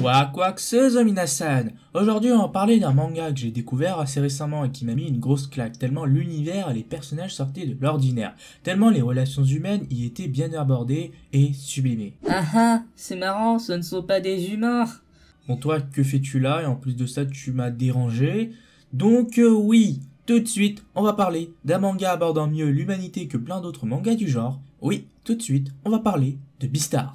Quackseuse Minasan. Aujourd'hui on va parler d'un manga que j'ai découvert assez récemment et qui m'a mis une grosse claque, tellement l'univers et les personnages sortaient de l'ordinaire, tellement les relations humaines y étaient bien abordées et sublimées. Ah ah, c'est marrant, ce ne sont pas des humains. Bon toi, que fais-tu là? Et en plus de ça, tu m'as dérangé. Donc oui, tout de suite, on va parler d'un manga abordant mieux l'humanité que plein d'autres mangas du genre. Oui, tout de suite, on va parler de Beastars.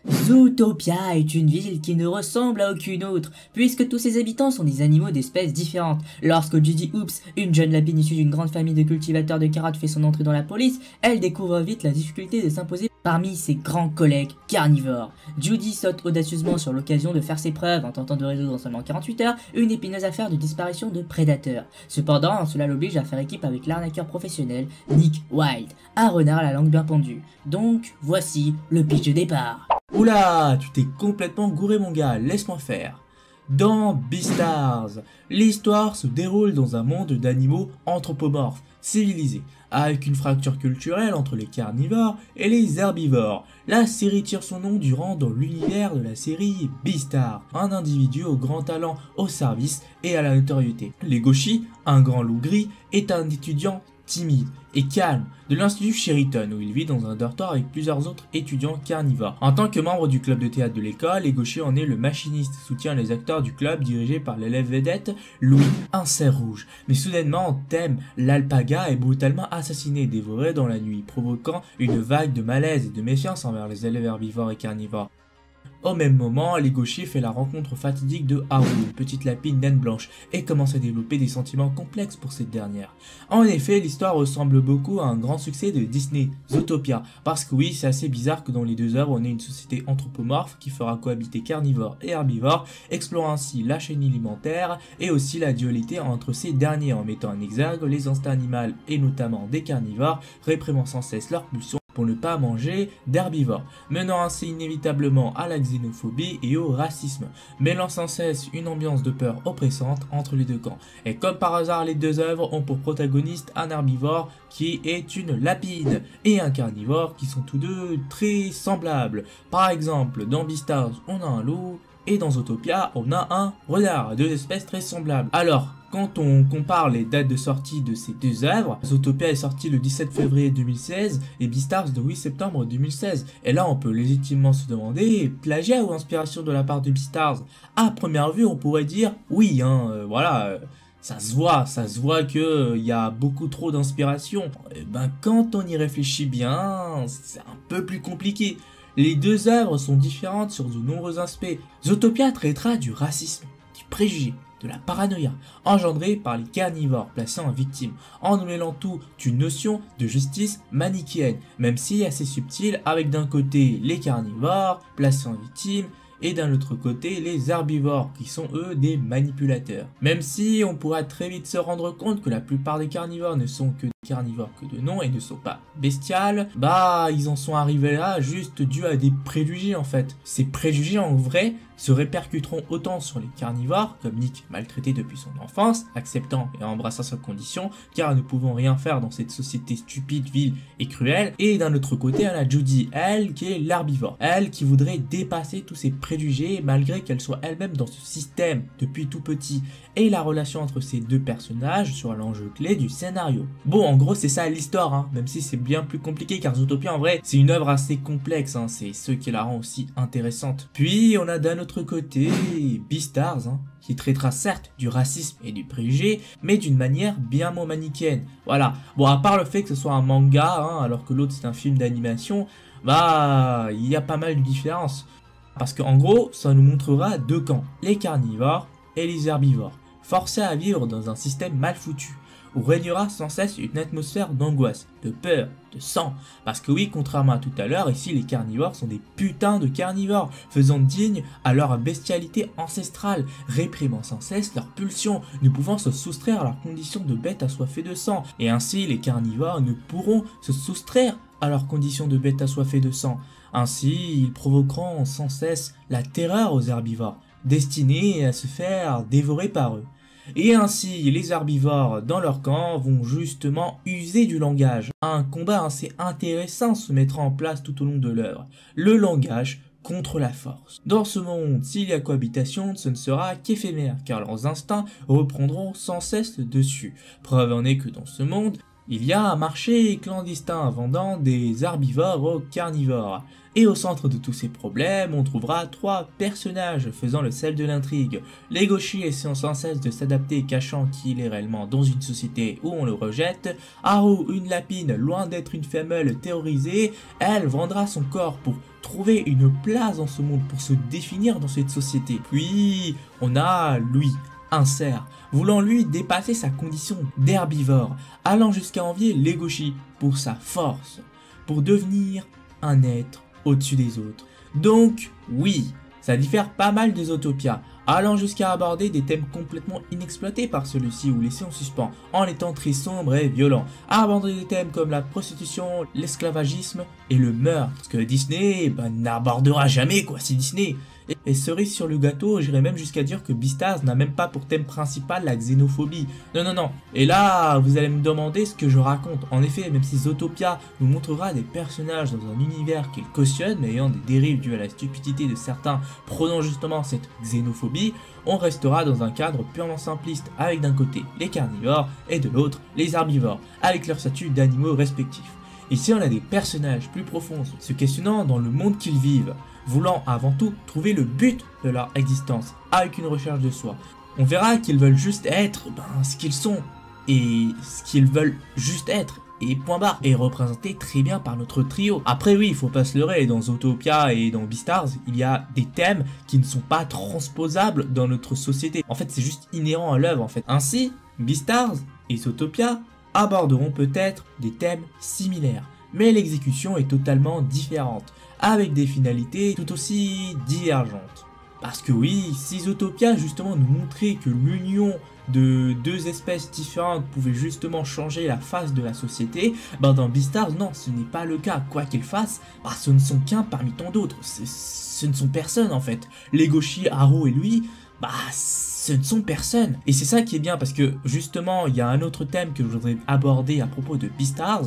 Zootopia est une ville qui ne ressemble à aucune autre, puisque tous ses habitants sont des animaux d'espèces différentes. Lorsque Judy Hoops, une jeune lapine issue d'une grande famille de cultivateurs de carottes, fait son entrée dans la police, elle découvre vite la difficulté de s'imposer parmi ses grands collègues carnivores. Judy saute audacieusement sur l'occasion de faire ses preuves en tentant de résoudre en seulement 48 heures une épineuse affaire de disparition de prédateurs. Cependant, cela l'oblige à faire équipe avec l'arnaqueur professionnel Nick Wilde, un renard à la langue bien pendue. Donc, voici le pitch de départ. Oula, tu t'es complètement gouré mon gars, laisse-moi faire. Dans Beastars, l'histoire se déroule dans un monde d'animaux anthropomorphes, civilisés, avec une fracture culturelle entre les carnivores et les herbivores. La série tire son nom du rang dans l'univers de la série Beastars, un individu au grand talent au service et à la notoriété. Legoshi, un grand loup gris, est un étudiant timide et calme de l'institut Sheraton où il vit dans un dortoir avec plusieurs autres étudiants carnivores. En tant que membre du club de théâtre de l'école, Legoshi en est le machiniste, soutient les acteurs du club dirigé par l'élève vedette Louis, un cerf rouge. Mais soudainement, Thème, l'alpaga, est brutalement assassiné et dévoré dans la nuit, provoquant une vague de malaise et de méfiance envers les élèves herbivores et carnivores. Au même moment, Legoshi fait la rencontre fatidique de Haru, une petite lapine naine blanche, et commence à développer des sentiments complexes pour cette dernière. En effet, l'histoire ressemble beaucoup à un grand succès de Disney, Zootopia, parce que oui, c'est assez bizarre que dans les deux œuvres, on ait une société anthropomorphe qui fera cohabiter carnivores et herbivores, explorant ainsi la chaîne alimentaire et aussi la dualité entre ces derniers en mettant en exergue les instincts animaux et notamment des carnivores, réprimant sans cesse leurs pulsions pour ne pas manger d'herbivores, menant ainsi inévitablement à la xénophobie et au racisme, mêlant sans cesse une ambiance de peur oppressante entre les deux camps. Et comme par hasard, les deux œuvres ont pour protagoniste un herbivore qui est une lapine et un carnivore qui sont tous deux très semblables. Par exemple, dans Beastars, on a un loup, et dans Zootopia, on a un renard, deux espèces très semblables. Alors, quand on compare les dates de sortie de ces deux œuvres, Zootopia est sorti le 17 février 2016 et Beastars le 8 septembre 2016. Et là, on peut légitimement se demander, plagiat ou inspiration de la part de Beastars? À première vue, on pourrait dire oui, voilà, ça se voit que y a beaucoup trop d'inspiration. Et ben, quand on y réfléchit bien, c'est un peu plus compliqué. Les deux œuvres sont différentes sur de nombreux aspects. Zootopia traitera du racisme, du préjugé, de la paranoïa, engendrée par les carnivores placés en victime, en mêlant tout d'une notion de justice manichéenne, même si assez subtile, avec d'un côté les carnivores placés en victime, et d'un autre côté les herbivores qui sont eux des manipulateurs. Même si on pourra très vite se rendre compte que la plupart des carnivores ne sont que des carnivores que de nom et ne sont pas bestiales, bah ils en sont arrivés là juste dû à des préjugés en fait. Ces préjugés en vrai se répercuteront autant sur les carnivores, comme Nick maltraité depuis son enfance, acceptant et embrassant sa condition, car ne pouvant rien faire dans cette société stupide, vile et cruelle, et d'un autre côté on a Judy, elle qui est l'herbivore, elle qui voudrait dépasser tous ces préjugés malgré qu'elle soit elle-même dans ce système depuis tout petit, et la relation entre ces deux personnages sur l'enjeu clé du scénario. Bon, en gros c'est ça l'histoire, même si c'est bien plus compliqué car Zootopia en vrai c'est une œuvre assez complexe, c'est ce qui la rend aussi intéressante. Puis on a d'un autre côté Beastars, qui traitera certes du racisme et du préjugé, mais d'une manière bien moins manichéenne. Voilà, bon à part le fait que ce soit un manga, alors que l'autre c'est un film d'animation, bah il y a pas mal de différences. Parce qu'en gros, ça nous montrera deux camps, les carnivores et les herbivores, forcés à vivre dans un système mal foutu, où régnera sans cesse une atmosphère d'angoisse, de peur, de sang. Parce que oui, contrairement à tout à l'heure, ici les carnivores sont des putains de carnivores, faisant digne à leur bestialité ancestrale, réprimant sans cesse leurs pulsions, ne pouvant se soustraire à leurs conditions de bêtes assoiffées de sang. Et ainsi, les carnivores ne pourront se soustraire à leurs conditions de bêtes assoiffées de sang. Ainsi, ils provoqueront sans cesse la terreur aux herbivores, destinés à se faire dévorer par eux. Et ainsi, les herbivores dans leur camp vont justement user du langage. Un combat assez intéressant se mettra en place tout au long de l'œuvre. Le langage contre la force. Dans ce monde, s'il y a cohabitation, ce ne sera qu'éphémère, car leurs instincts reprendront sans cesse le dessus. Preuve en est que dans ce monde, il y a un marché clandestin vendant des herbivores aux carnivores. Et au centre de tous ces problèmes, on trouvera 3 personnages faisant le sel de l'intrigue. Legoshi essayant sans cesse de s'adapter, cachant qu'il est réellement dans une société où on le rejette. Haru, une lapine, loin d'être une femelle terrorisée, elle vendra son corps pour trouver une place dans ce monde, pour se définir dans cette société. Puis, on a Louis, un cerf, voulant lui dépasser sa condition d'herbivore, allant jusqu'à envier Legoshi pour sa force, pour devenir un être au-dessus des autres. Donc, oui, ça diffère pas mal de Zootopia, allant jusqu'à aborder des thèmes complètement inexploités par celui-ci ou laissés en suspens, en étant très sombre et violent, à aborder des thèmes comme la prostitution, l'esclavagisme et le meurtre, ce que Disney n'abordera jamais quoi, c'est Disney. Et cerise sur le gâteau, j'irais même jusqu'à dire que Beastars n'a même pas pour thème principal la xénophobie. Non. Et là, vous allez me demander ce que je raconte. En effet, même si Zootopia nous montrera des personnages dans un univers qu'il cautionne, mais ayant des dérives dues à la stupidité de certains prônant justement cette xénophobie, on restera dans un cadre purement simpliste, avec d'un côté les carnivores et de l'autre les herbivores, avec leur statut d'animaux respectifs. Ici, on a des personnages plus profonds, se questionnant dans le monde qu'ils vivent, voulant avant tout trouver le but de leur existence, avec une recherche de soi. On verra qu'ils veulent juste être ce qu'ils sont, et ce qu'ils veulent juste être, et point barre, est représenté très bien par notre trio. Après oui, il faut pas se leurrer, dans Zootopia et dans Beastars, il y a des thèmes qui ne sont pas transposables dans notre société. En fait, c'est juste inhérent à l'œuvre en fait. Ainsi, Beastars et Zootopia aborderont peut-être des thèmes similaires, mais l'exécution est totalement différente, avec des finalités tout aussi divergentes. Parce que oui, si Zootopia justement nous montrait que l'union de 2 espèces différentes pouvait justement changer la face de la société, dans Beastars, non, ce n'est pas le cas. Quoi qu'ils fassent, ce ne sont qu'un parmi tant d'autres. Ce ne sont personne en fait. Legoshi, Haru et lui, ce ne sont personne. Et c'est ça qui est bien, parce que justement, il y a un autre thème que je voudrais aborder à propos de Beastars,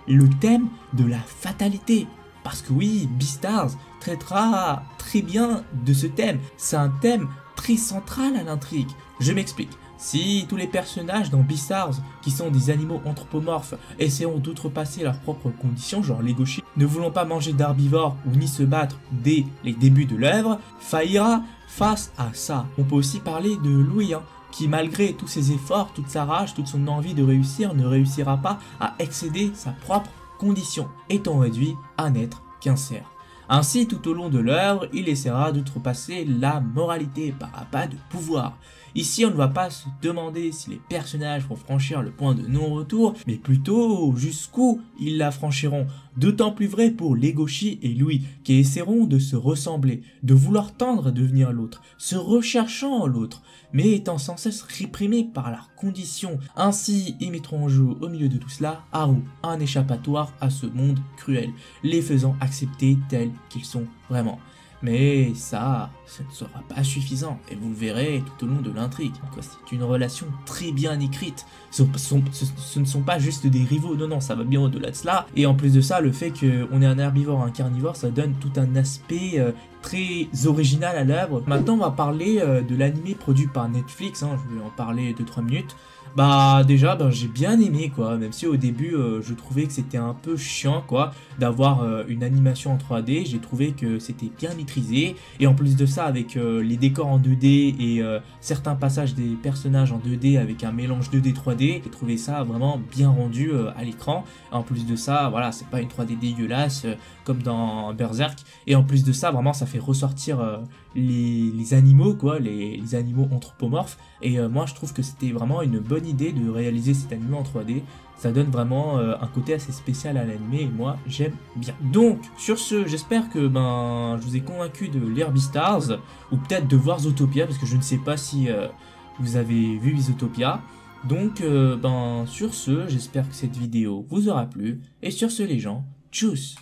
le thème de la fatalité. Parce que oui, Beastars traitera très bien de ce thème. C'est un thème très central à l'intrigue. Je m'explique. Si tous les personnages dans Beastars, qui sont des animaux anthropomorphes, essaieront d'outrepasser leurs propres conditions, genre Legoshi, ne voulant pas manger d'herbivores ou ni se battre dès les débuts de l'œuvre, faillira face à ça. On peut aussi parler de Louis, qui malgré tous ses efforts, toute sa rage, toute son envie de réussir, ne réussira pas à excéder sa propre condition, étant réduit à n'être qu'un cerf. Ainsi, tout au long de l'œuvre, il essaiera d'outrepasser la moralité par appât de pouvoir. Ici, on ne va pas se demander si les personnages vont franchir le point de non-retour, mais plutôt jusqu'où ils la franchiront. D'autant plus vrai pour Legoshi et Louis, qui essaieront de se ressembler, de vouloir tendre à devenir l'autre, se recherchant l'autre, mais étant sans cesse réprimés par leurs conditions. Ainsi, ils mettront en jeu au milieu de tout cela Haru, un échappatoire à ce monde cruel, les faisant accepter tels qu'ils sont vraiment. Mais ça, ce ne sera pas suffisant, et vous le verrez tout au long de l'intrigue. C'est une relation très bien écrite. Ce ne sont pas juste des rivaux, non, ça va bien au-delà de cela. Et en plus de ça, le fait qu'on ait un herbivore et un carnivore, ça donne tout un aspect très original à l'œuvre. Maintenant, on va parler de l'anime produit par Netflix, je vais en parler 2-3 minutes. Déjà j'ai bien aimé quoi, même si au début je trouvais que c'était un peu chiant quoi d'avoir une animation en 3D. J'ai trouvé que c'était bien maîtrisé, et en plus de ça avec les décors en 2D et certains passages des personnages en 2D avec un mélange 2D 3D, j'ai trouvé ça vraiment bien rendu à l'écran. En plus de ça, voilà, c'est pas une 3D dégueulasse comme dans Berserk, et en plus de ça vraiment ça fait ressortir les animaux quoi, les animaux anthropomorphes, et moi je trouve que c'était vraiment une bonne idée de réaliser cet anime en 3D. Ça donne vraiment un côté assez spécial à l'anime, et moi j'aime bien. Donc sur ce, j'espère que je vous ai convaincu de lire Beastars, ou peut-être de voir Zootopia, parce que je ne sais pas si vous avez vu Zootopia. Donc sur ce, j'espère que cette vidéo vous aura plu, et sur ce les gens, tchuss.